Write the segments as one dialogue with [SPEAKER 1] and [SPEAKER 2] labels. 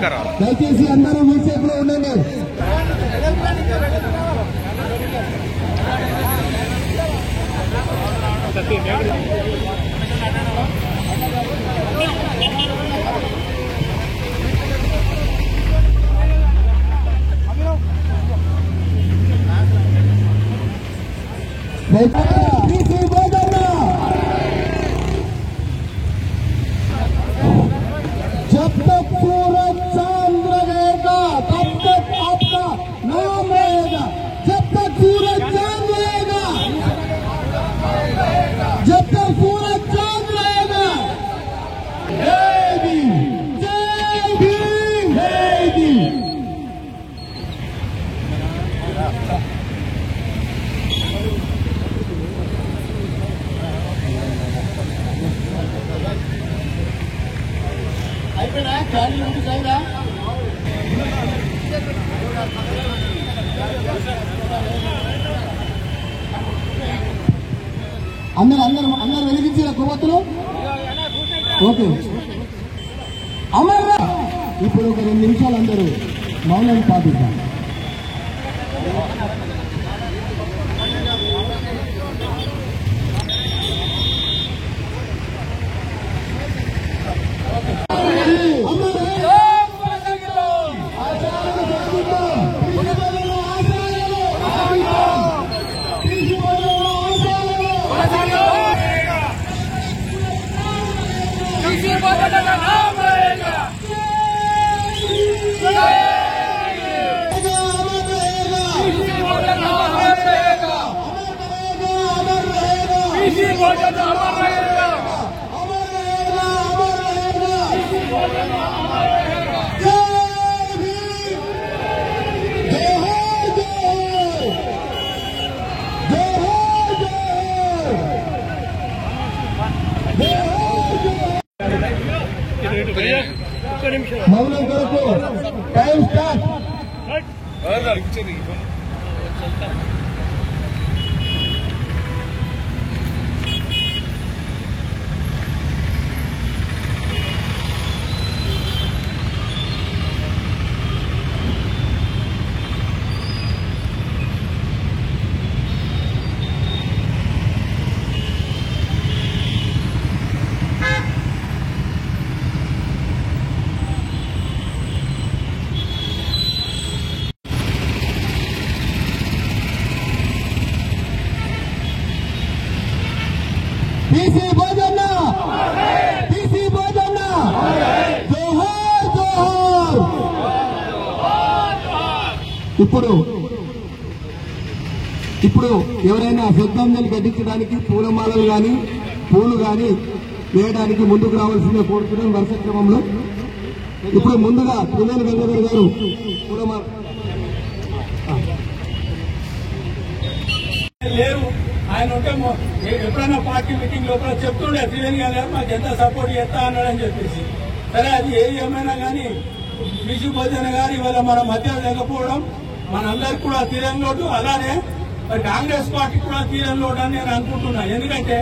[SPEAKER 1] దయచేసి అందరూ మీ సేపులో ఉండండి. जब तक सूरज चांद रहेगा तब तक आपका नाम रहेगा. जब तक सूरज चांद रहेगा, जब तक सूरज चांद रहेगा. जय भीम, जय भीम, जय भीम. అయిపోయినా ఖాళీ ఉంది సైరా అందరు వెలిగించిన కొవ్వొత్తులు. ఓకే అమర్రా. ఇప్పుడు ఒక 2 నిమిషాలు అందరూ మౌనం పాటిద్దాం. మౌనం కొరకు టైం స్టార్ట్. ఇప్పుడు ఎవరైనా శ్రద్ధాంజలి ఘటించడానికి పూలమాలలు కానీ పూలు కానీ వేయడానికి ముందుకు రావాల్సిందే కోరుతున్నాం. వరుస క్రమంలో ఇప్పుడు ముందుగా త్రివేణి గంగాధర్ గారు పూలమాల
[SPEAKER 2] లేరు. ఆయన ఉంటే ఎప్పుడైనా పార్టీ మీటింగ్ లోపల చెప్తుండే త్రివేణి గారు మాకు ఎంత సపోర్ట్ చేస్తా అన్నాడని చెప్పేసి. సరే అది ఏమైనా కానీ బీసీ భోజన గారు ఇవాళ మన మధ్య లేకపోవడం మనందరికి కూడా తీరని లోటు. అలానే మరి కాంగ్రెస్ పార్టీ కూడా తీరని లోటు అని నేను అనుకుంటున్నా. ఎందుకంటే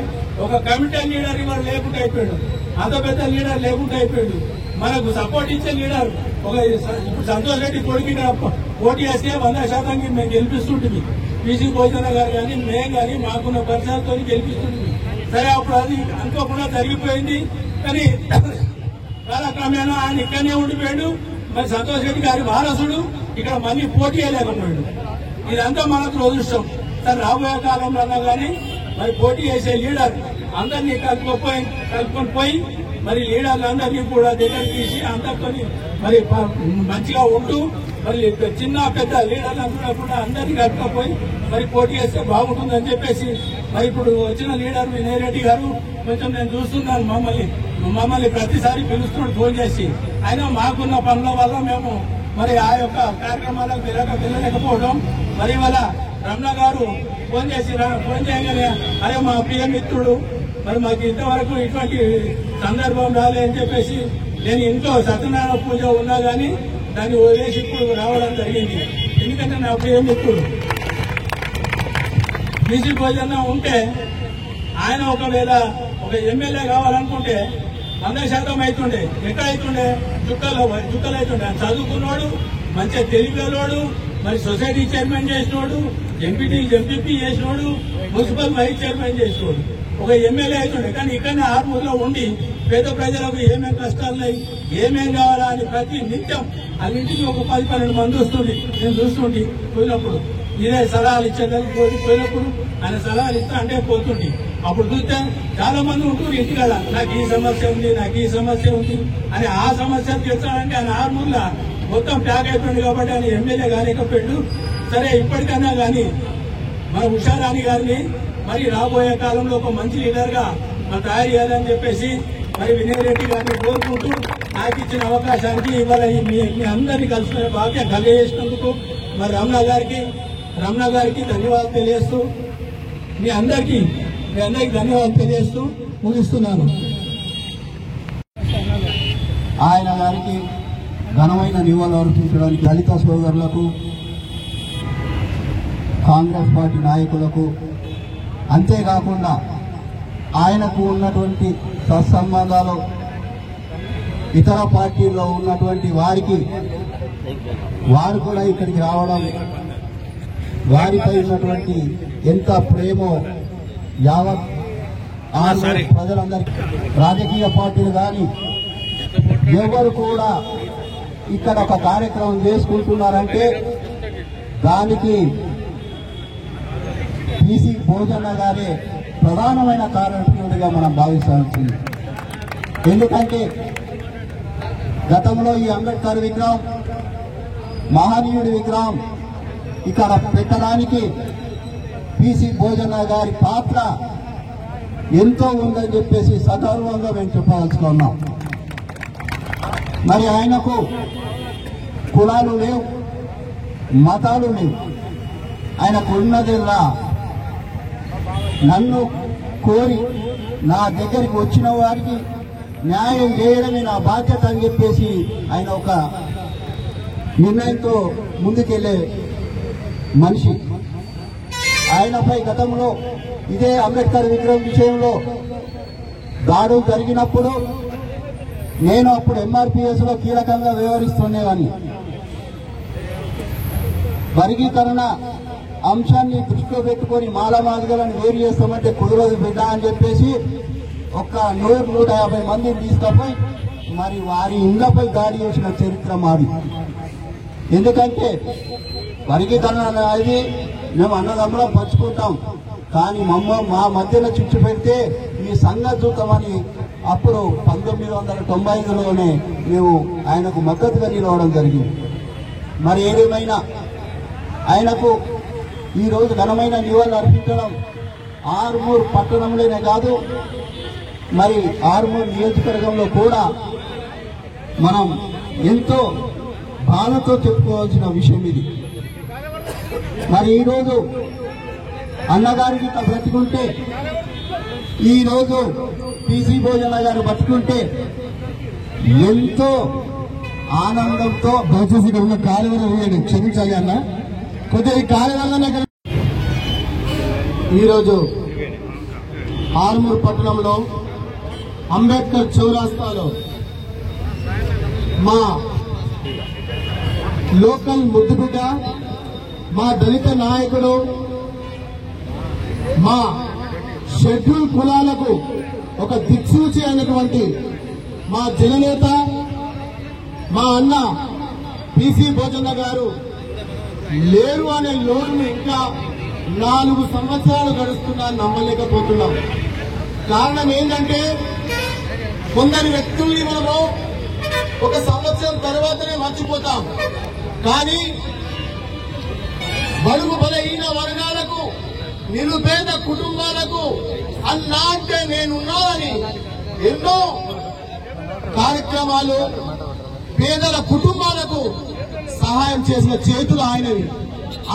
[SPEAKER 2] ఒక కమిటీ లీడర్ ఇవాళ లేకుండా అయిపోయాడు, అంత పెద్ద లీడర్ లేకుండా అయిపోయాడు. మనకు సపోర్ట్ ఇచ్చే లీడర్ ఒక ఇప్పుడు సంతోష్ రెడ్డి కొడుకు పోటీ చేస్తే 100% మేము గెలిపిస్తుంటుంది. బీసీ భోజన గారు కానీ మేము కానీ మాకున్న పరిసరాలతో గెలిపిస్తుంది. సరే అప్పుడు అది అనుకోకుండా జరిగిపోయింది. కానీ కాలక్రమేణా ఆయన ఇక్కడనే ఉండిపోయాడు. మరి సంతోష్ రెడ్డి గారి వారసుడు ఇక్కడ మళ్ళీ పోటీ చేయలేకపోయాడు. ఇదంతా మనకు దురదృష్టం. సరే రాబోయే కాలంలో అన్నా కానీ మరి పోటీ చేసే లీడర్ అందరినీ కలుపుకొని పోయి మరి లీడర్లందరినీ కూడా దగ్గర తీసి అందరితో మరి మంచిగా ఉంటూ మరి చిన్న పెద్ద లీడర్లందరూ కూడా అందరినీ కలుపుకపోయి మరి పోటీ చేస్తే బాగుంటుందని చెప్పేసి మరి ఇప్పుడు వచ్చిన లీడర్ వినయ్ రెడ్డి గారు కొంచెం నేను చూస్తున్నాను మమ్మల్ని ప్రతిసారి పిలుస్తున్నాడు ఫోన్ చేసి. అయినా మాకున్న పనుల వల్ల మేము మరి ఆ యొక్క కార్యక్రమాలకు వెళ్ళలేకపోవడం. మరి ఇవాళ రమణ గారు ఫోన్ చేయగానే అరే మా ప్రియ మిత్రుడు మరి మాకు ఇంతవరకు ఇటువంటి సందర్భం రాలేదని చెప్పేసి నేను ఇంట్లో సత్యనారాయణ పూజ ఉన్నా కానీ దాన్ని వదిలేసి ఇప్పుడు రావడం జరిగింది. ఎందుకంటే నా ప్రియ మిత్రుడు బీసీ భోజన ఉంటే ఆయన ఒకవేళ ఒక ఎమ్మెల్యే కావాలనుకుంటే 100% అవుతుండే. ఎక్కడ అవుతుండే? చుక్కలు అవుతుండే. చదువుకున్నాడు, మంచిగా తెలివిలోడు, మరి సొసైటీ చైర్మన్ చేసినోడు, ఎంపీపీ చేసినోడు, మున్సిపల్ వైస్ చైర్మన్ చేసినోడు, ఒక ఎమ్మెల్యే అవుతుండే. కానీ ఇక్కడనే ఆర్మూర్లో ఉండి పేద ప్రజలకు ఏమేమి కష్టాలున్నాయి, ఏమేం కావాలా అని ప్రతి నిత్యం అన్నింటికి ఒక 10-12 మంది వస్తుంది. నేను చూస్తుంటే పోయినప్పుడు ఇదే సలహాలు ఇచ్చేదానికి పోయినప్పుడు ఆయన సలహాలు ఇస్తా అంటే పోతుండే. అప్పుడు చూస్తే చాలా మంది ఉంటున్నారు ఇంటికాడ, నాకు ఈ సమస్య ఉంది, నాకు ఈ సమస్య ఉంది అని. ఆ సమస్య తీర్చాలంటే ఆయన ఆర్మూర్లో మొత్తం ప్యాక్ అయిపోయింది కాబట్టి ఆయన ఎమ్మెల్యే కాలేకపోయాడు. సరే, ఇప్పటికైనా కానీ మన ఉషారాణి గారిని మరి రాబోయే కాలంలో ఒక మంచి లీడర్ గా తయారు చేయాలని చెప్పేసి మరి వినయ్ రెడ్డి గారిని కోరుకుంటూ నాకు ఇచ్చిన అవకాశానికి ఇవాళ మీ అందరినీ కలిసిన భాగ్యం కలిగేసినందుకు మరి రమణ గారికి ధన్యవాదాలు తెలియజేస్తూ మీ అందరికీ ధన్యవాదాలు తెలియజేస్తూ ముగిస్తున్నాను.
[SPEAKER 1] ఆయన గారికి ఘనమైన నివాళులు అర్పించడానికి దళిత సోదరులకు, కాంగ్రెస్ పార్టీ నాయకులకు, అంతేకాకుండా ఆయనకు ఉన్నటువంటి సత్సంబంధాలు ఇతర పార్టీల్లో ఉన్నటువంటి వారు కూడా ఇక్కడికి రావడం, వారిపై ఉన్నటువంటి ఎంత ప్రేమో యావత్ ప్రజలందరికీ, రాజకీయ పార్టీలు కానీ ఎవరు కూడా ఇక్కడ ఒక కార్యక్రమం చేసుకుంటున్నారంటే దానికి బీసీ భోజన గారే ప్రధానమైన కారణీయుడిగా మనం భావించాల్సింది. ఎందుకంటే గతంలో ఈ అంబేద్కర్ విగ్రహం, మహనీయుడి విగ్రహం ఇక్కడ పెట్టడానికి బీసీ భోజన గారి పాత్ర ఎంతో ఉందని చెప్పేసి సగర్వంగా మేము చెప్పదలుచుకున్నాం. మరి ఆయనకు కులాలు లేవు, మతాలు లేవు. ఆయనకు ఉన్నదల్లా నన్ను కోరి నా దగ్గరికి వచ్చిన వారికి న్యాయం చేయడమే నా బాధ్యత అని చెప్పేసి ఆయన ఒక నిర్ణయంతో ముందుకెళ్లే మనిషి. ఆయనపై గతంలో ఇదే అంబేద్కర్ విగ్రహం విషయంలో దాడులు జరిగినప్పుడు నేను అప్పుడు ఎంఆర్పీఎస్ లో కీలకంగా వ్యవహరిస్తుండేవాడిని. వర్గీకరణ అంశాన్ని దృష్టిలో పెట్టుకొని మాలమాదిగలను వేరు చేస్తామంటే కుదరదు బిడ్డ అని చెప్పేసి ఒక 100-150 మందిని తీసుకుపోయి మరి వారి ఇళ్లపై దాడి చేసిన చరిత్ర మాది. ఎందుకంటే వర్గీకరణ అనేది మేము అన్నదమ్ములం పంచుకుంటాం, కానీ మా మధ్యన చిచ్చు పెడితే మీ సంగతి చూద్దామని అప్పుడు 1995లోనే మేము ఆయనకు మద్దతుగా నిలవడం జరిగింది. మరి ఏదేమైనా ఆయనకు ఈరోజు ఘనమైన నివాళులు అర్పించడం ఆర్మూర్ పట్టణంలోనే కాదు, మరి ఆర్మూర్ నియోజకవర్గంలో కూడా మనం ఎంతో బాధతో చెప్పుకోవాల్సిన విషయం ఇది. మరి ఈరోజు అన్నగారికి ఇట్లా బ్రతికుంటే, ఈరోజు బీసీ భోజన గారు బతుకుంటే ఎంతో ఆనందంతో దయచేసి ఇక్కడ ఉన్న కార్యవర్గం క్షమించాలి అన్న, కొద్దిగా ఈ కార్యవర్గం ఈరోజు ఆర్మూర్ పట్టణంలో అంబేద్కర్ చౌరాస్తాలో మా లోకల్ ముద్దుబిడ్డ, మా దళిత నాయకుడు, మా షెడ్యూల్ కులాలకు ఒక దిక్సూచి అయినటువంటి మా జననేత, మా అన్న బీసీ భోజన గారు లేరు అనే లోటును ఇంకా 4 సంవత్సరాలు గడుస్తున్నా నమ్మలేకపోతున్నాం. కారణం ఏంటంటే కొందరు వ్యక్తుల్ని మనము 1 సంవత్సరం తర్వాతనే మర్చిపోతాం, కానీ బడుగు బలహీన వర్గాలకు, నిరుపేద కుటుంబాలకు అన్నా అంటే నేనున్నానని ఎన్నో కార్యక్రమాలు పేదల కుటుంబాలకు సహాయం చేసిన చేతులు ఆయనవి.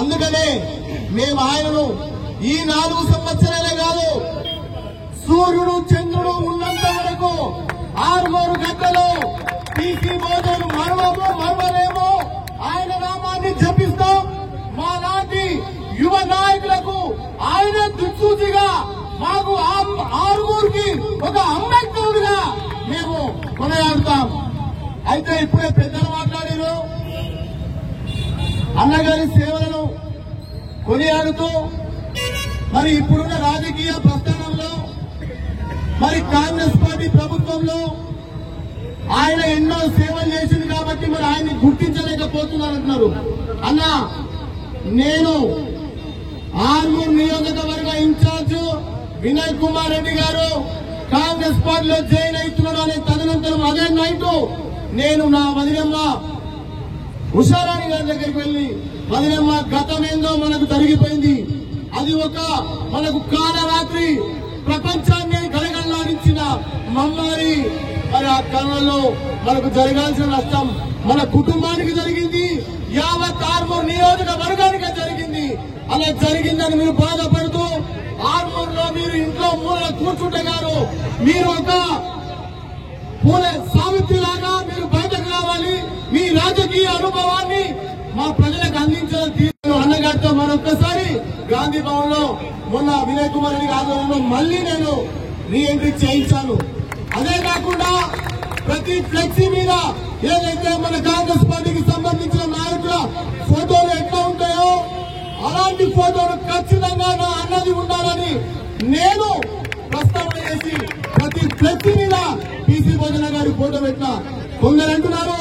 [SPEAKER 1] అందుకనే మేము ఆయనను ఈ 4 సంవత్సరాలే కాదు, సూర్యుడు చంద్రుడు ఉన్నంత వరకు ఆర్మూరు గడ్డలో బీసీ భోజనం మరవలేమో, ఆయన నామాన్ని జపిస్తాం. మా లాంటి యువ నాయకులకు ఆయన దిక్సూచిగా, మాకు ఆర్మూర్కి ఒక అంబేద్కరుడుగా మేము
[SPEAKER 3] కొనియాడుతాం. అయితే ఇప్పుడే పెద్దలు మాట్లాడారు, అన్నగారి సేవలను కొనియాడుతూ మరి ఇప్పుడున్న రాజకీయ ప్రస్థానంలో మరి కాంగ్రెస్ పార్టీ ప్రభుత్వంలో ఆయన ఎన్నో సేవలు చేసింది కాబట్టి మరి ఆయన్ని గుర్తించలేకపోతున్నారంటున్నారు. అన్న, నేను ఆర్మూర్ నియోజకవర్గ ఇన్ఛార్జ్ వినయ్ కుమార్ రెడ్డి గారు కాంగ్రెస్ పార్టీలో జాయిన్ అవుతున్నాడు అనే తదనంతరం అదే నైట్ నేను నా వదినమ్మ ఉషారాణి గారి దగ్గరికి వెళ్లి, వదినమ్మ గతమేందో మనకు జరిగిపోయింది, అది ఒక మనకు కాలరాత్రి ప్రపంచాన్ని కలగల్లాడించిన మమ్మారి, మరి ఆ కళలో మనకు జరగాల్సిన నష్టం మన కుటుంబానికి జరిగింది, యావత్ ఆర్మూర్ నియోజకవర్గానికి జరిగింది. అలా జరిగిందని మీరు బాధపడుతూ ఆర్మూర్లో మీరు ఇంట్లో మూల కూర్చుంటారు. మీరు ఒక పూలే సావిత్రి లాగా మీరు బయటకు రావాలి. మీ రాజకీయ అనుభవాన్ని మా ప్రజలకు అందించాలని అన్నగారితో మరొక్కసారి గాంధీ భవన్ లో మొన్న వినయ్ కుమార్ రెడ్డి ఆధ్వర్యంలో మళ్లీ నేను రీఎంట్రీ చేయించాను. అదే కాకుండా ప్రతి ఫ్లెక్సీ మీద ఏదైతే మన కాంగ్రెస్ పార్టీకి సంబంధించిన నాయకుల ఫోటోలు ఎట్లా ఉంటాయో అలాంటి ఫోటోలు ఖచ్చితంగా నా అన్నది ఉండాలని నేను ప్రస్తావన చేసి ప్రతి ఫ్లెక్సీ మీద పీసీ భోజన గారి ఫోటో పెట్టినా. కొందరు అంటున్నారు,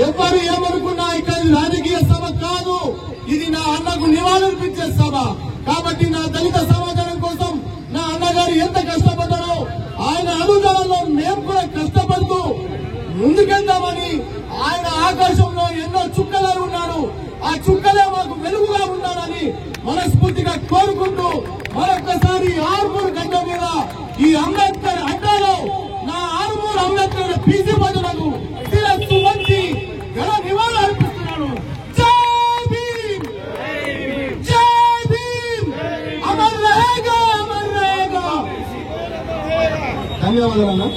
[SPEAKER 3] ఎవరు ఏమనుకున్నా ఇక్కడ రాజకీయ సభ కాదు, ఇది నా అన్నకు నివాళులర్పించే సభ. కాబట్టి నా దళిత సమాజం కోసం నా అన్నగారు ఎంత కష్టపడ్డారో ఆయన అనుదానంలో మేము కూడా కష్టపడుతూ ముందుకెళ్దామని ఆయన ఆకాశంలో ఎన్నో చుక్కలు ఉన్నారు. ఆ చుక్కలే మాకు వెలుగుగా ఉండాలని మనస్ఫూర్తిగా కోరుకుంటూ మరొక్కసారి ఆర్మూర్ గడ్డ మీద ఈ అంబేద్కర్ అడ్డాలో నా ఆర్మూర్ అంబేద్కర్ పీసీ భజనకు శిరస్సు వంచి ఘన నివాళులు అర్పిస్తున్నాను. జై భీమ్, జై భీమ్, అమర్ రహేగా, అమర్ రహేగా.
[SPEAKER 1] ధన్యవాదాలన్నా.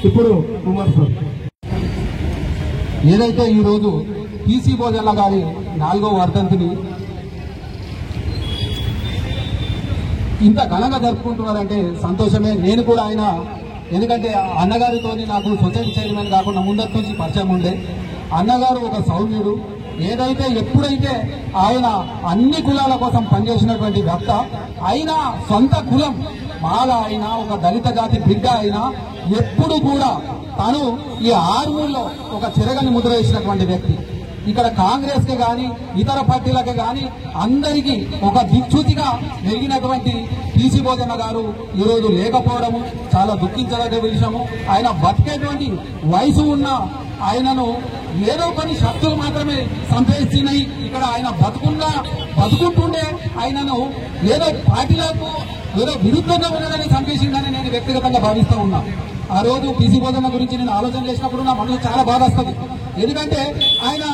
[SPEAKER 1] ఇప్పుడు కుమార్ సార్, ఏదైతే ఈ రోజు పీసీ భోజన్ల గారి 4వ వర్ధంతిని ఇంత ఘనంగా జరుపుకుంటున్నారంటే సంతోషమే. నేను కూడా ఆయన, ఎందుకంటే అన్నగారితో నాకు సొసైటీ చైర్మన్ కాకుండా ముందరి నుంచి పరిచయం ఉండే. అన్నగారు ఒక సౌమ్యుడు. ఏదైతే ఎప్పుడైతే ఆయన అన్ని కులాల కోసం పనిచేసినటువంటి వ్యక్త, అయినా సొంత కులం మాల అయినా ఒక దళిత జాతి బిడ్డ అయినా ఎప్పుడు కూడా తను ఈ ఆర్మూర్లో ఒక చెరగని ముద్ర వేసినటువంటి వ్యక్తి. ఇక్కడ కాంగ్రెస్ కి గాని ఇతర పార్టీలకి గాని అందరికీ ఒక దిక్సూచిగా మెరిగినటువంటి పీసీ భోజన గారు ఈరోజు లేకపోవడము చాలా దుఃఖించదగ్గ విషయము. ఆయన బతికేటువంటి వయసు ఉన్న ఆయనను ఏదో కొన్ని శక్తులు మాత్రమే సంపేస్తున్నాయి. ఇక్కడ ఆయన బతుకుంటుండే ఆయనను ఏదో పార్టీలకు ఏదో విరుద్ధంగా ఉన్నదని చంపేసిందని నేను వ్యక్తిగతంగా భావిస్తూ ఉన్నా. ఆ రోజు పీసీ భోజన గురించి నేను ఆలోచన చేసినప్పుడు నా మనసు చాలా బాధ వస్తుంది. ఎందుకంటే ఆయన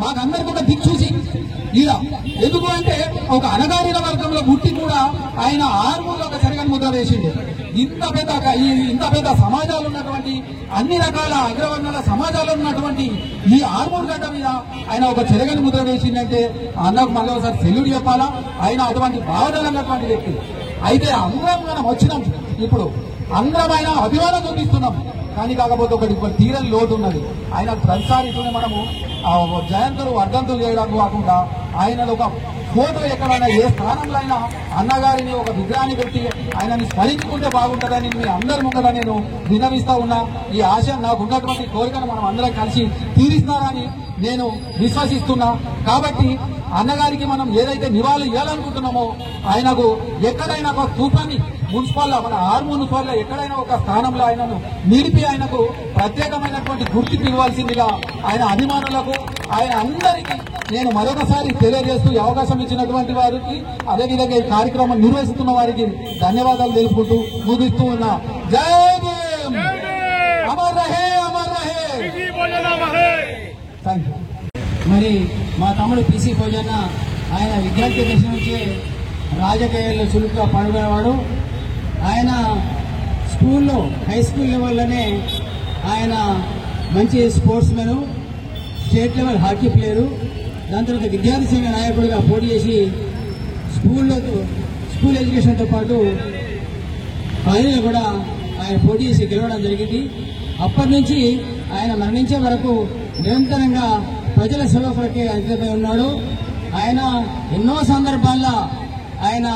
[SPEAKER 1] మాకందరికి ఒక దిక్సూచి ఇలా. ఎందుకు అంటే ఒక అణగారిన వర్గంలో పుట్టి కూడా ఆయన ఆర్మూర్లో ఒక చెరగని ముద్ర వేసింది. ఇంత పెద్ద సమాజాలు ఉన్నటువంటి అన్ని రకాల అగ్రవర్ణాల సమాజాల్లో ఉన్నటువంటి ఈ ఆర్మూర్ గడ్డ మీద ఆయన ఒక చెరగని ముద్ర వేసిందంటే అన్నకు మళ్ళీ ఒకసారి సెల్యూట్ చెప్పాలా. ఆయన అటువంటి భావజాలన్నటువంటి వ్యక్తి. అయితే అందరం మనం వచ్చినాం, ఇప్పుడు అందరం ఆయన అభిమానం చూపిస్తున్నాం. కానీ కాకపోతే ఒకటి తీరని లోటు ఉన్నది. ఆయన ప్రతిసారి మనము జయంతులు వర్ధంతులు చేయడానికి కాకుండా ఆయన ఒక ఫోటో ఎక్కడైనా ఏ స్థానంలో అయినా అన్నగారిని ఒక విగ్రహాన్ని పెట్టి ఆయనని స్మరించుకుంటే బాగుంటుందని మీ అందరి ముందర నేను విన్నవిస్తా ఉన్నా. ఈ ఆశ నాకు ఉన్నటువంటి కోరికను మనం అందరం కలిసి తీరుస్తారని నేను విశ్వసిస్తున్నా. కాబట్టి అన్నగారికి మనం ఏదైతే నివాళులు ఇవ్వాలనుకుంటున్నామో ఆయనకు ఎక్కడైనా ఒక స్థూపాన్ని మున్సిపల్ మన ఆర్మూర్ మున్సిపల్లో ఎక్కడైనా ఒక స్థానంలో ఆయనను నిలిపి ఆయనకు ప్రత్యేకమైనటువంటి గుర్తింపు ఇవ్వాల్సిందిగా ఆయన అభిమానులకు ఆయన అందరికీ నేను మరొకసారి తెలియజేస్తూ ఈ అవకాశం ఇచ్చినటువంటి వారికి, అదేవిధంగా ఈ కార్యక్రమం నిర్వహిస్తున్న వారికి ధన్యవాదాలు తెలుపుకుంటూ ముగిస్తూ ఉన్నా. జై భీమ్, అమర్ రహే, అమర్ రహే. Thank you.
[SPEAKER 4] మరి మా తమ్ముడు పీసీ భోజన ఆయన విద్యార్థి దశ నుంచే రాజకీయాల్లో చురుకుగా పాల్గొనేవాడు. ఆయన స్కూల్లో హై స్కూల్ లెవెల్లోనే ఆయన మంచి sports men, state level hockey player, దాని తర్వాత విద్యార్థి సంఘ నాయకుడిగా పోటీ చేసి స్కూల్ ఎడ్యుకేషన్తో పాటు కాలేజీలో కూడా ఆయన పోటీ చేసి గెలవడం జరిగింది. అప్పటి నుంచి ఆయన మరణించే వరకు నిరంతరంగా ప్రజల సేవ కొరకే అంకితమై ఉన్నాడు. ఆయన ఎన్నో సందర్భాల్లో ఆయన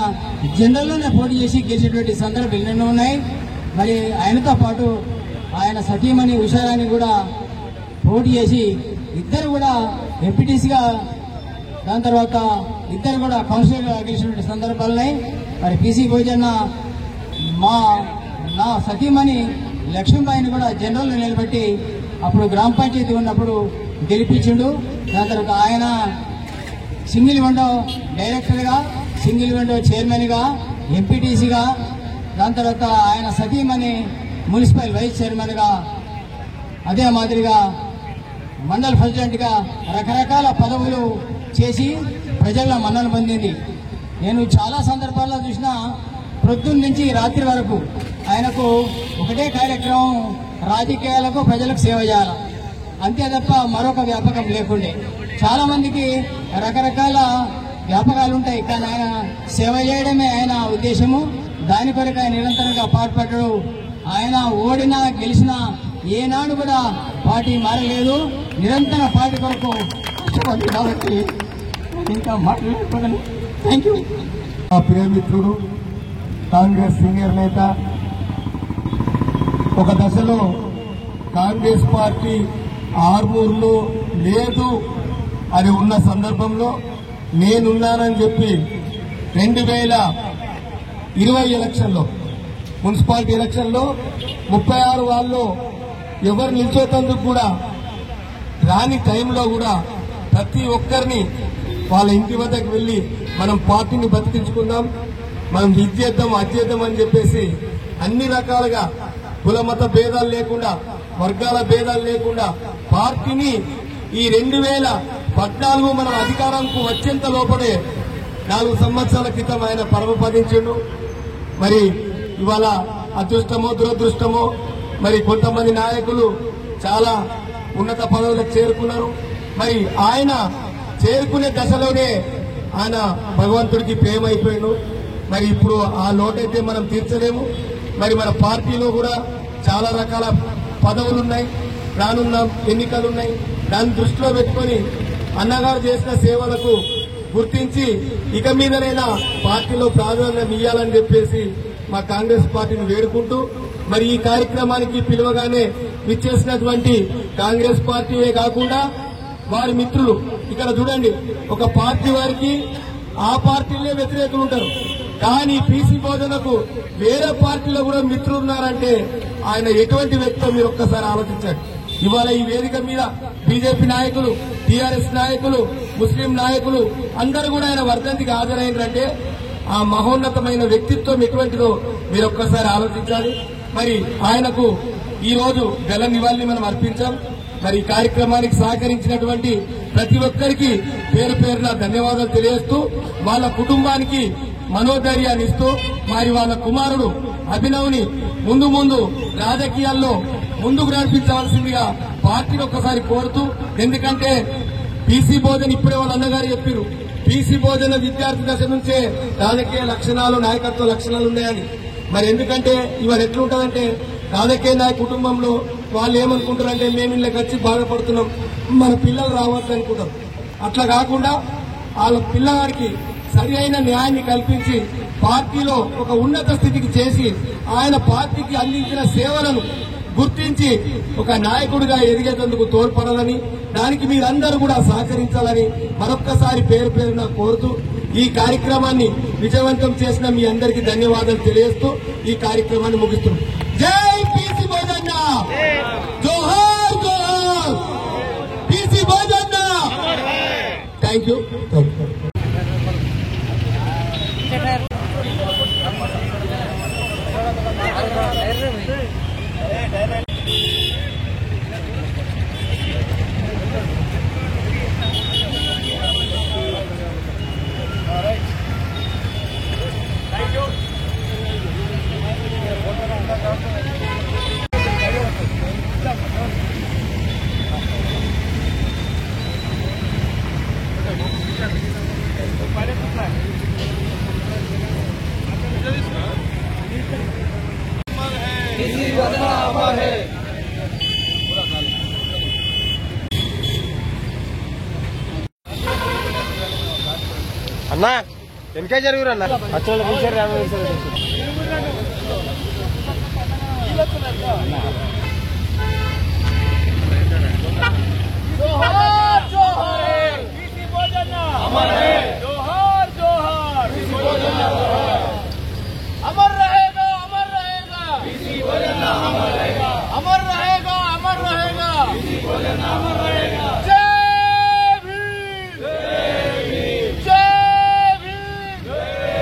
[SPEAKER 4] జనరల్లోనే పోటీ చేసి గెలిచేటువంటి సందర్భాలు ఎన్నో ఉన్నాయి. మరి ఆయనతో పాటు ఆయన సతీమణి ఉషారాణి కూడా పోటీ చేసి ఇద్దరు కూడా ఎంపీటీసీగా, దాని తర్వాత ఇద్దరు కూడా కౌన్సిలర్గా గెలిచినటువంటి సందర్భాలున్నాయి. మరి పీసీ భోజన్న నా సతీమణి లక్ష్మీబాయిని కూడా జనరల్లో నిలబెట్టి అప్పుడు గ్రామ పంచాయతీ ఉన్నప్పుడు గెలిపించిండు. దాని తర్వాత ఆయన సింగిల్ విండో డైరెక్టర్గా, సింగిల్ విండో చైర్మన్గా, ఎంపీటీసీగా, దాని తర్వాత ఆయన సతీమణి మున్సిపల్ వైస్ చైర్మన్గా, అదే మాదిరిగా మండల ప్రెసిడెంట్గా రకరకాల పదవులు చేసి ప్రజల్లో మన్నన పొందింది. నేను చాలా సందర్భాల్లో చూసిన ప్రొద్దున నుంచి రాత్రి వరకు ఆయనకు ఒకటే కార్యక్రమం, రాజకీయాలకు ప్రజలకు సేవ చేయాలి, అంతే తప్ప మరొక వ్యాపకం లేకుండే. చాలా మందికి రకరకాల వ్యాపకాలు ఉంటాయి, కానీ ఆయన సేవ చేయడమే ఆయన ఉద్దేశము. దాని కొరకు ఆయన నిరంతరంగా పాటుపడ్డాడు. ఆయన ఓడినా గెలిచినా ఏనాడు కూడా పార్టీ మారలేదు, నిరంతర పార్టీ కొరకు కష్టపడింది. కాబట్టి ఇంకా మాట్లాడుకోగలను. Thank you.
[SPEAKER 1] మా ప్రియమిత్రుడు, కాంగ్రెస్ సీనియర్ నేత, ఒక దశలో కాంగ్రెస్ పార్టీ ఆర్మూర్లో లేదు అని ఉన్న సందర్భంలో నేనున్నానని చెప్పి 2020 ఎలక్షన్లో, మున్సిపాలిటీ ఎలక్షన్లో 36 వాళ్ళు ఎవరు నిల్చోతందుకు కూడా రాని టైంలో కూడా ప్రతి ఒక్కరిని వాళ్ళ ఇంటి వద్దకు వెళ్లి మనం పార్టీని బతికించుకుందాం, మనం ఇది చేద్దాం అది చేద్దాం అని చెప్పేసి అన్ని రకాలుగా కుల మత భేదాలు లేకుండా, వర్గాల భేదాలు లేకుండా పార్టీని ఈ 2014 మనం అధికారానికి వచ్చేంత లోపలే 4 సంవత్సరాల క్రితం ఆయన పరమపదించిండు. మరి ఇవాళ అదృష్టమో దురదృష్టమో మరి కొంతమంది నాయకులు చాలా ఉన్నత పదవులకు చేరుకున్నారు. మరి ఆయన చేరుకునే దశలోనే ఆయన భగవంతుడికి ప్రేమ అయిపోయాడు. మరి ఇప్పుడు ఆ లోటైతే మనం తీర్చలేము. మరి మన పార్టీలో కూడా చాలా రకాల పదవులున్నాయి, రానున్న ఎన్నికలున్నాయి. దాన్ని దృష్టిలో పెట్టుకుని అన్నగారు చేసిన సేవలకు గుర్తించి ఇక మీదనైనా పార్టీలో ప్రాధాన్యం ఇవ్వాలని చెప్పేసి మా కాంగ్రెస్ పార్టీని వేడుకుంటూ, మరి ఈ కార్యక్రమానికి పిలువగానే విచ్చేసినటువంటి కాంగ్రెస్ పార్టీయే కాకుండా వారి మిత్రులు, ఇక్కడ చూడండి, ఒక పార్టీ వారికి ఆ పార్టీలే వ్యతిరేకులు ఉంటారు, కానీ పీసీ భోజనకు వేరే పార్టీలో కూడా మిత్రులు ఉన్నారంటే ఆయన ఎటువంటి వ్యక్తో మీరు ఒక్కసారి ఆలోచించండి. ఇవాళ ఈ వేదిక మీద బీజేపీ నాయకులు, టీఆర్ఎస్ నాయకులు, ముస్లిం నాయకులు అందరూ కూడా ఆయన వర్ధంతికి హాజరైనారంటే ఆ మహోన్నతమైన వ్యక్తిత్వం ఎటువంటిదో మీరు ఒక్కసారి ఆలోచించాలి. మరి ఆయనకు ఈ రోజు గల నివాళిని మనం అర్పించాం. మరి ఈ కార్యక్రమానికి సహకరించినటువంటి ప్రతి ఒక్కరికి పేరు పేరున ధన్యవాదాలు తెలియజేస్తూ, వాళ్ళ కుటుంబానికి మనోధైర్యాన్ని ఇస్తూ, మరి వాళ్ళ కుమారుడు అభినవ్ని ముందు రాజకీయాల్లో ముందుకు నడిపించవలసిందిగా పార్టీని ఒక్కసారి కోరుతూ, ఎందుకంటే పీసీ భోజన్ ఇప్పుడే వాళ్ళ అన్నగారు చెప్పారు, పీసీ భోజన విద్యార్థి దశ నుంచే రాజకీయ లక్షణాలు, నాయకత్వ లక్షణాలు ఉన్నాయని. మరి ఎందుకంటే ఇవాళ ఎట్లుంటదంటే రాజకీయ నాయక కుటుంబంలో వాళ్ళు ఏమనుకుంటారంటే మేము ఇళ్ళకి వచ్చి బాధపడుతున్నాం, మన పిల్లలు రావద్దు అనుకుంటారు. అట్లా కాకుండా వాళ్ళ పిల్లవాడికి సరి అయిన న్యాయాన్ని కల్పించి పార్టీలో ఒక ఉన్నత స్థితికి చేసి ఆయన పార్టీకి అందించిన సేవలను గుర్తించి ఒక నాయకుడిగా ఎదిగేందుకు తోడ్పడాలని, దానికి మీరందరూ కూడా సహకరించాలని మరొక్కసారి పేరు పేరున కోరుతూ ఈ కార్యక్రమాన్ని విజయవంతం చేసిన మీ అందరికీ ధన్యవాదాలు తెలియజేస్తూ ఈ కార్యక్రమాన్ని ముగిస్తున్నాం. జై పీసీ భోజన్న, జోహార్ జోహార్ పీసీ భోజన్న. Thank you.
[SPEAKER 5] अमर है।
[SPEAKER 1] అన్నా వెనకే జరుగురు అన్న అచ్చోళ్ళ పిలిచారు 50 నిమిషాలు
[SPEAKER 3] जोहार जोहार बीसी भोजन अमर है जोहार जोहार बीसी भोजन अमर रहेगा बीसी भोजन अमर रहेगा अमर रहेगा बीसी भोजन अमर रहेगा जय भीम जय भीम जय भीम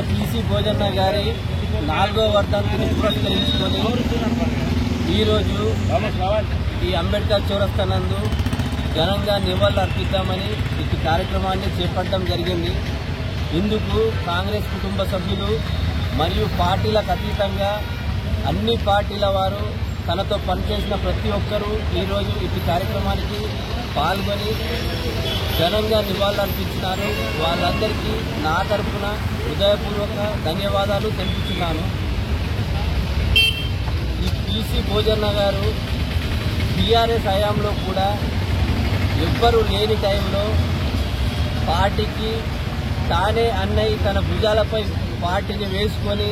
[SPEAKER 4] పీసీ భోజన్న గారి 4వ వర్ధంతిని పురస్కరించుకొని ఈరోజు ఈ అంబేద్కర్ చౌరస్తా నందు ఘనంగా నివాళులు అర్పిద్దామని ఇటు కార్యక్రమాన్ని చేపట్టడం జరిగింది. ఇందుకు కాంగ్రెస్ కుటుంబ సభ్యులు మరియు పార్టీలకు అతీతంగా అన్ని పార్టీల వారు తనతో పనిచేసిన ప్రతి ఒక్కరూ ఈరోజు ఇటు కార్యక్రమానికి పాల్గొని ఘనంగా నివాళులు అర్పించినారు. వాళ్ళందరికీ నా తరఫున హృదయపూర్వక ధన్యవాదాలు తెలుపుతున్నాను. ఈ పీసీ భోజన్న గారు టీఆర్ఎస్ హయాంలో కూడా ఎవ్వరూ లేని టైంలో పార్టీకి తానే అన్నయ్య తన భుజాలపై పార్టీని వేసుకొని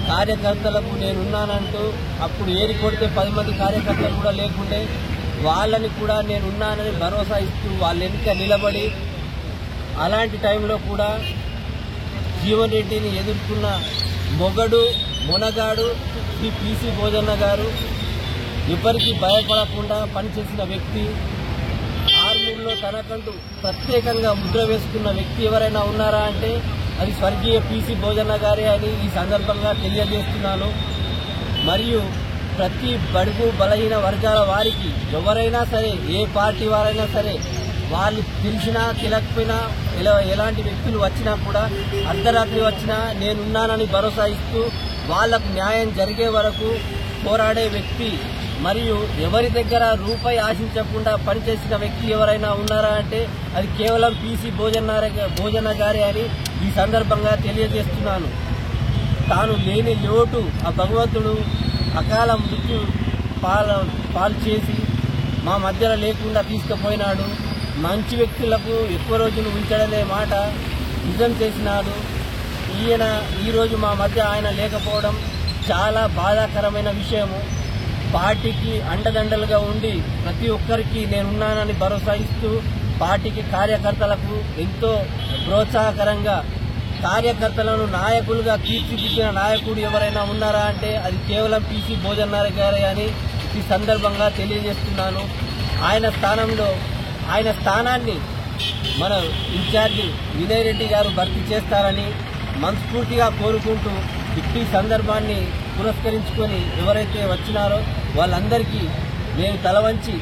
[SPEAKER 4] కార్యకర్తలకు నేనున్నానంటూ అప్పుడు ఏరి కొడితే 10 మంది కార్యకర్తలు కూడా లేకుండే వాళ్ళని కూడా నేనున్నానని భరోసా ఇస్తూ వాళ్ళ వెనుక నిలబడి అలాంటి టైంలో కూడా జీవన్ రెడ్డిని ఎదుర్కొన్న మొనగాడు శ్రీ పీసీ భోజన్న గారు. ఎవరికి భయపడకుండా పనిచేసిన వ్యక్తి. ఆర్మూర్లో తనకంటూ ప్రత్యేకంగా ముద్ర వేసుకున్న వ్యక్తి ఎవరైనా ఉన్నారా అంటే అది స్వర్గీయ పీసీ భోజన్న గారే అని ఈ సందర్భంగా తెలియజేస్తున్నాను. మరియు ప్రతి బడుగు బలహీన వర్గాల వారికి ఎవరైనా సరే ఏ పార్టీ వారైనా సరే వాళ్ళు తెలిసినా తెలియకపోయినా ఎలాంటి వ్యక్తులు వచ్చినా కూడా అర్ధరాత్రి వచ్చినా నేనున్నానని భరోసా ఇస్తూ వాళ్లకు న్యాయం జరిగే వరకు పోరాడే వ్యక్తి. మరియు ఎవరి దగ్గర రూపాయి ఆశించకుండా పనిచేసిన వ్యక్తి ఎవరైనా ఉన్నారా అంటే అది కేవలం పీసీ భోజన్న గారే అని ఈ సందర్భంగా తెలియజేస్తున్నాను. తాను లేని లోటు ఆ భగవంతుడు అకాల మృత్యు పాలు చేసి మా మధ్యలో లేకుండా తీసుకుపోయినాడు. మంచి వ్యక్తులకు ఎక్కువ రోజులు ఉంచడనే మాట నిజం చేసినాడు. ఈయన ఈరోజు మా మధ్య ఆయన లేకపోవడం చాలా బాధాకరమైన విషయము. పార్టీకి అండదండలుగా ఉండి ప్రతి ఒక్కరికి నేనున్నానని భరోసా ఇస్తూ పార్టీకి కార్యకర్తలకు ఎంతో ప్రోత్సాహకరంగా కార్యకర్తలను నాయకులుగా తీర్చిదిద్దిన నాయకుడు ఎవరైనా ఉన్నారా అంటే అది కేవలం పీసీ భోజన్న గారే అని ఈ సందర్భంగా తెలియజేస్తున్నాను. ఆయన స్థానాన్ని మన ఇన్ఛార్జి వినయ్ రెడ్డి గారు భర్తీ చేస్తారని మనస్ఫూర్తిగా కోరుకుంటూ ఇట్టి సందర్భాన్ని పురస్కరించుకొని ఎవరైతే వచ్చినారో వాళ్ళందరికీ నేను తలవంచి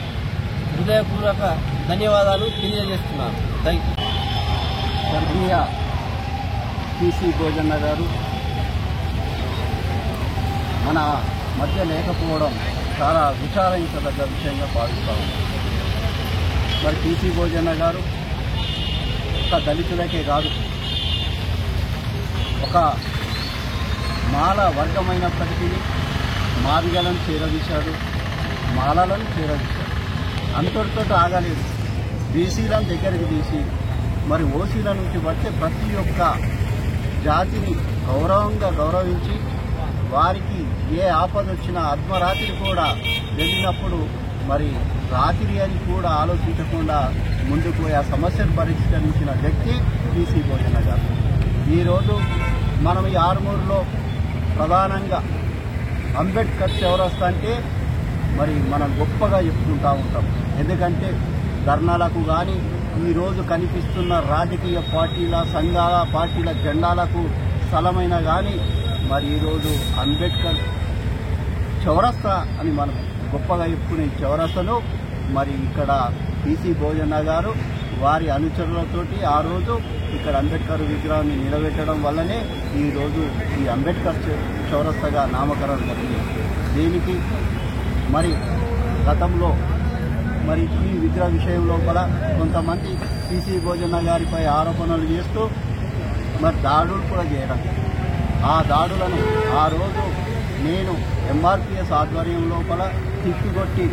[SPEAKER 4] హృదయపూర్వక ధన్యవాదాలు తెలియజేస్తున్నాను. Thank you.
[SPEAKER 5] స్వర్గీయ పీసీ భోజన్న గారు మన మధ్య లేకపోవడం చాలా విచారించదగ్గ విషయంగా భావిస్తాము. మరి పీసీ భోజన్న గారు ఒక దళితులకే కాదు, ఒక మాల వర్గమైనప్పటికీ మాదిగలను చేరదీశాడు, మాలలను చేరదీశాడు. అంతటితో ఆగలేదు, బీసీలను దగ్గరికి తీసి మరి ఓసీల నుంచి వచ్చే ప్రతి ఒక్క జాతిని గౌరవించి వారికి ఏ ఆపద వచ్చినా అర్ధరాత్రి కూడా వెళ్ళినప్పుడు మరి రాత్రి అని కూడా ఆలోచించకుండా ముందుకు పోయి ఆ సమస్యను పరిష్కరించిన వ్యక్తి పీసీ భోజన్న గారు. ఈరోజు మనం ఈ ఆర్మూరులో ప్రధానంగా అంబేద్కర్ చౌరస్తా అంటే మరి మనం గొప్పగా చెప్పుకుంటూ ఉంటాం. ఎందుకంటే ధర్నాలకు కానీ ఈరోజు కనిపిస్తున్న రాజకీయ పార్టీల సంఘాల పార్టీల జెండాలకు స్థలమైన కానీ మరి ఈరోజు అంబేద్కర్ చౌరస్తా అని మనం గొప్పగా చెప్పుకునే చౌరస్తాను మరి ఇక్కడ పీసీ భోజన్న గారు వారి అనుచరులతోటి ఆ రోజు ఇక్కడ అంబేద్కర్ విగ్రహాన్ని నిలబెట్టడం వల్లనే ఈరోజు ఈ అంబేద్కర్ చౌరస్తాగా నామకరణం జరిగింది. దీనికి మరి గతంలో మరి ఈ విగ్రహ విషయం లోపల కొంతమంది పీసీ భోజన్న గారిపై ఆరోపణలు చేస్తూ మరి దాడులు కూడా చేయడం, ఆ దాడులను ఆ రోజు నేను ఎంఆర్పిఎస్ ఆధ్వర్యం లోపల తిప్పికొట్టి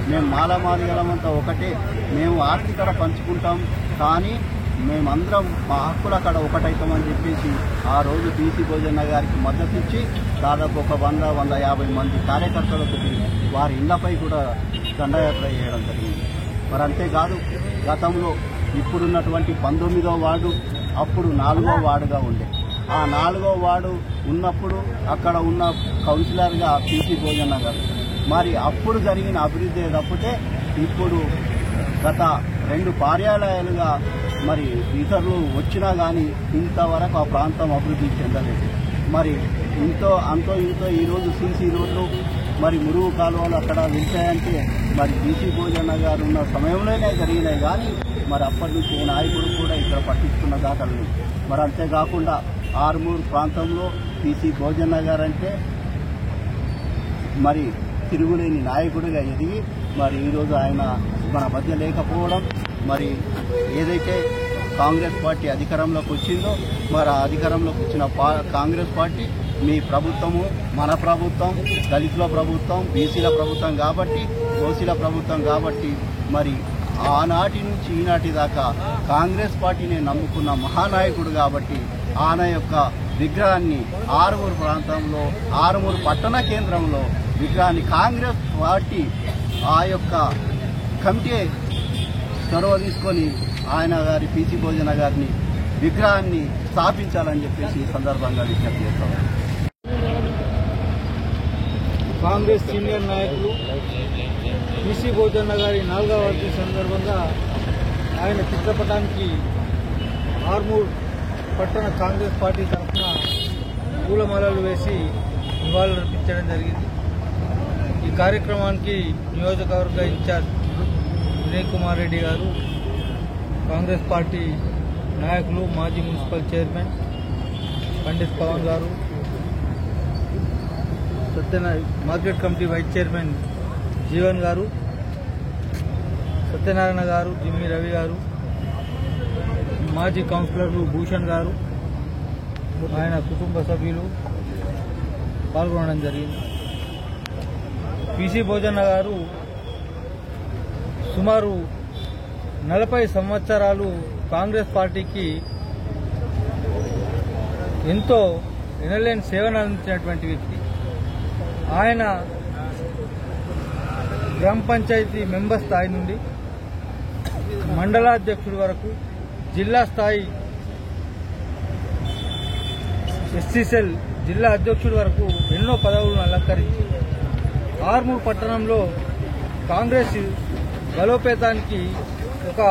[SPEAKER 5] మేము మాలమాదిగలమంతా ఒకటే, మేము ఆర్థికత పంచుకుంటాం కానీ మేమందరం మా హక్కులు అక్కడ ఒకటైతామని చెప్పేసి ఆ రోజు బీసీ భోజన్న గారికి మద్దతు ఇచ్చి దాదాపు ఒక 100-150 మంది కార్యకర్తలతో వారి ఇళ్లపై కూడా దండయాత్ర చేయడం జరిగింది. మరి అంతేకాదు గతంలో ఇప్పుడున్నటువంటి 19వ వార్డు అప్పుడు 4వ వార్డుగా ఉండే. ఆ 4వ వార్డు ఉన్నప్పుడు అక్కడ ఉన్న కౌన్సిలర్గా పీసీ భోజన్న గారు. మరి అప్పుడు జరిగిన అభివృద్ధి తప్పితే ఇప్పుడు గత 2 పర్యాయాలుగా మరి ఇతరులు వచ్చినా కానీ ఇంతవరకు ఆ ప్రాంతం అభివృద్ధి చెందలేదు. మరి అంతో ఇంతో ఈరోజు సీసీ రోడ్లు మరి మురుగు కాలువలు అక్కడ వెళ్తాయంటే మరి బీసీ భోజన్న గారు ఉన్న సమయంలోనే జరిగినాయి కానీ మరి అప్పటి నుంచి ఏ నాయకుడు కూడా ఇక్కడ పట్టించుకున్న దాఖలు. మరి అంతేకాకుండా ఆర్మూరు ప్రాంతంలో పీసీ భోజన్న గారు అంటే మరి తిరుగులేని నాయకుడిగా ఎదిగి మరి ఈరోజు ఆయన మన మధ్య లేకపోవడం, మరి ఏదైతే కాంగ్రెస్ పార్టీ అధికారంలోకి వచ్చిందో మరి ఆ అధికారంలోకి వచ్చిన కాంగ్రెస్ పార్టీ మీ ప్రభుత్వము మన ప్రభుత్వం, దళితుల ప్రభుత్వం, బీసీల ప్రభుత్వం కాబట్టి, ఓసీల ప్రభుత్వం కాబట్టి మరి ఆనాటి నుంచి ఈనాటి దాకా కాంగ్రెస్ పార్టీని నమ్ముకున్న మహానాయకుడు కాబట్టి ఆయన యొక్క విగ్రహాన్ని ఆరుమూరు ప్రాంతంలో ఆరుమూరు పట్టణ కేంద్రంలో విగ్రహాన్ని కాంగ్రెస్ పార్టీ ఆ యొక్క కమిటీ చొరవ తీసుకొని ఆయన గారి పీసీ భోజన గారిని విగ్రహాన్ని స్థాపించాలని చెప్పేసి ఈ సందర్భంగా విజ్ఞప్తి చేస్తాం.
[SPEAKER 6] కాంగ్రెస్ సీనియర్ నాయకులు పీసీ భోజన్న గారి 4వ వర్ధంతి సందర్భంగా ఆయన చిత్రపటానికి ఆర్మూర్ పట్టణ కాంగ్రెస్ పార్టీ తరఫున పూలమాలలు వేసి నివాళులర్పించడం జరిగింది. ఈ కార్యక్రమానికి నియోజకవర్గ ఇన్ఛార్జ్ వినయ్ కుమార్ రెడ్డి గారు, కాంగ్రెస్ పార్టీ నాయకులు, మాజీ మున్సిపల్ చైర్మన్ పండిత్ పవన్ గారు, market committee vice chairman Jeevan గారు, సత్యనారాయణ గారు, జిమ్మి రవి గారు, మాజీ కౌన్సిలర్లు భూషణ్ గారు, ఆయన కుటుంబ సభ్యులు పాల్గొనడం జరిగింది. పీసీ భోజన్న గారు సుమారు 40 సంవత్సరాలు కాంగ్రెస్ పార్టీకి ఎంతో ఎనలేని సేవను అందించినటువంటి వ్యక్తి. ఆయన గ్రామ పంచాయతీ మెంబర్ స్థాయి నుండి మండలాధ్యక్షుడి వరకు, జిల్లా స్థాయి ఎస్సీసెల్ జిల్లా అధ్యక్షుడి వరకు ఎన్నో పదవులను అలంకరించి ఆర్మూర్ పట్టణంలో కాంగ్రెస్ బలోపేతానికి ఒక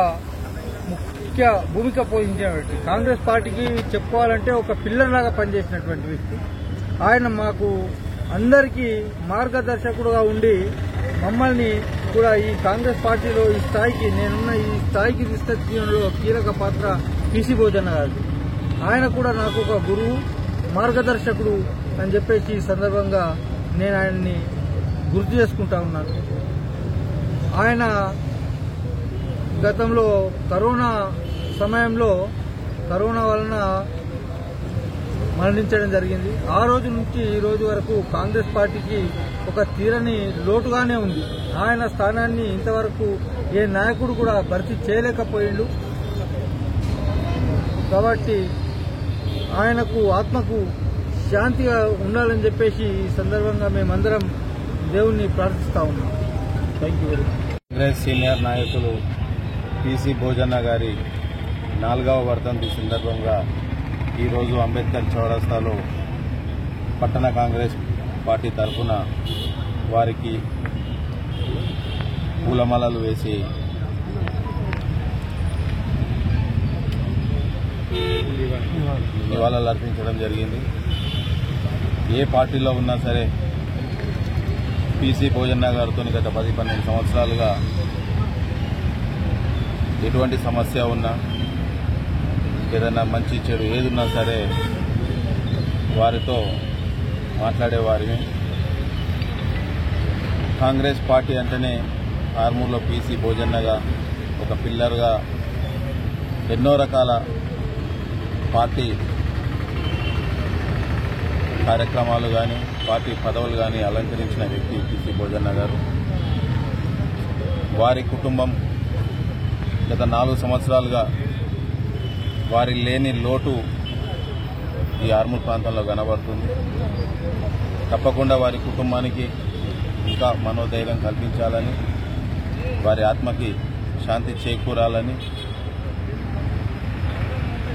[SPEAKER 6] ముఖ్య భూమిక పోషించినటువంటి, కాంగ్రెస్ పార్టీకి చెప్పుకోవాలంటే ఒక పిల్లర్ లాగా పనిచేసినటువంటి వ్యక్తి. ఆయన మాకు అందరికీ మార్గదర్శకుడుగా ఉండి మమ్మల్ని కూడా ఈ కాంగ్రెస్ పార్టీలో ఈ స్థాయికి నేనున్న ఈ స్థాయికి తీసుకొచ్చడంలో కీలక పాత్ర పీసీ భోజన్న గారు. ఆయన కూడా నాకు ఒక గురువు, మార్గదర్శకుడు అని చెప్పేసి ఈ సందర్భంగా నేను ఆయన్ని గుర్తు చేసుకుంటా ఉన్నాను. ఆయన గతంలో కరోనా సమయంలో కరోనా వలన మరణించడం జరిగింది. ఆ రోజు నుంచి ఈ రోజు వరకు కాంగ్రెస్ పార్టీకి ఒక తీరని లోటుగానే ఉంది. ఆయన స్థానాన్ని ఇంతవరకు ఏ నాయకుడు కూడా భర్తీ చేయలేకపోయిండు. కాబట్టి ఆయనకు ఆత్మకు శాంతిగా ఉండాలని చెప్పేసి ఈ సందర్భంగా మేమందరం దేవుణ్ణి ప్రార్థిస్తా ఉన్నాం. Thank you very much.
[SPEAKER 7] Congress senior నాయకులు పీసీ భోజన్న గారి 4వ వర్ధంతి సందర్భంగా ఈరోజు అంబేద్కర్ చౌరస్తాలో పట్టణ కాంగ్రెస్ పార్టీ తరఫున వారికి పూలమాలలు వేసి నివాళులు అర్పించడం జరిగింది. ఏ పార్టీలో ఉన్నా సరే పీసీ భోజన్న గారితో గత 10-12 సంవత్సరాలుగా ఎటువంటి సమస్య ఉన్నా, ఏదైనా మంచి చెడు ఏదున్నా సరే వారితో మాట్లాడేవారిని. కాంగ్రెస్ పార్టీ అంటేనే ఆర్మూర్లో పీసీ భోజన్నగా ఒక పిల్లర్గా ఎన్నో రకాల పార్టీ కార్యక్రమాలు కానీ పార్టీ పదవులు కానీ అలంకరించిన వ్యక్తి పీసీ భోజన్న గారు. వారి కుటుంబం గత 4 సంవత్సరాలుగా వారి లేని లోటు ఈ ఆర్మూర్ ప్రాంతంలో కనబడుతుంది. తప్పకుండా వారి కుటుంబానికి ఇంకా మనోధైర్యం కల్పించాలని, వారి ఆత్మకి శాంతి చేకూరాలని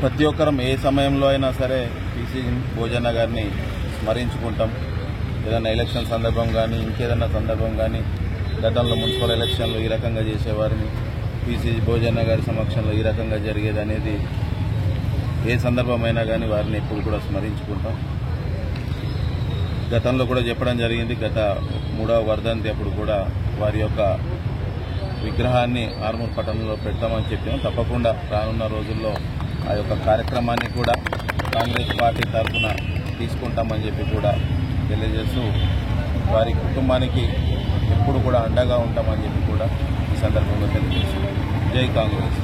[SPEAKER 7] ప్రతి ఒక్కరం ఏ సమయంలో అయినా సరే పీసీ భోజన్న గారిని స్మరించుకుంటాం. ఏదైనా ఎలక్షన్ సందర్భం కానీ ఇంకేదైనా సందర్భం కానీ గతంలో మున్సిపల్ ఎలక్షన్లు ఈ రకంగా చేసేవారిని పీసీ భోజన్న గారి సమక్షంలో ఈ రకంగా జరిగేది అనేది ఏ సందర్భమైనా కానీ వారిని ఎప్పుడు కూడా స్మరించుకుంటాం. గతంలో కూడా చెప్పడం జరిగింది. గత 3వ వర్ధంతి అప్పుడు కూడా వారి యొక్క విగ్రహాన్ని ఆర్మూర్ పట్టణంలో పెడతామని చెప్పాం. తప్పకుండా రానున్న రోజుల్లో ఆ యొక్క కార్యక్రమాన్ని కూడా కాంగ్రెస్ పార్టీ తరఫున తీసుకుంటామని చెప్పి కూడా తెలియజేస్తూ వారి కుటుంబానికి ఎప్పుడు కూడా అండగా ఉంటామని చెప్పి కూడా ఈ సందర్భంగా తెలియజేస్తున్నాం. జై కాంగ్రెస్.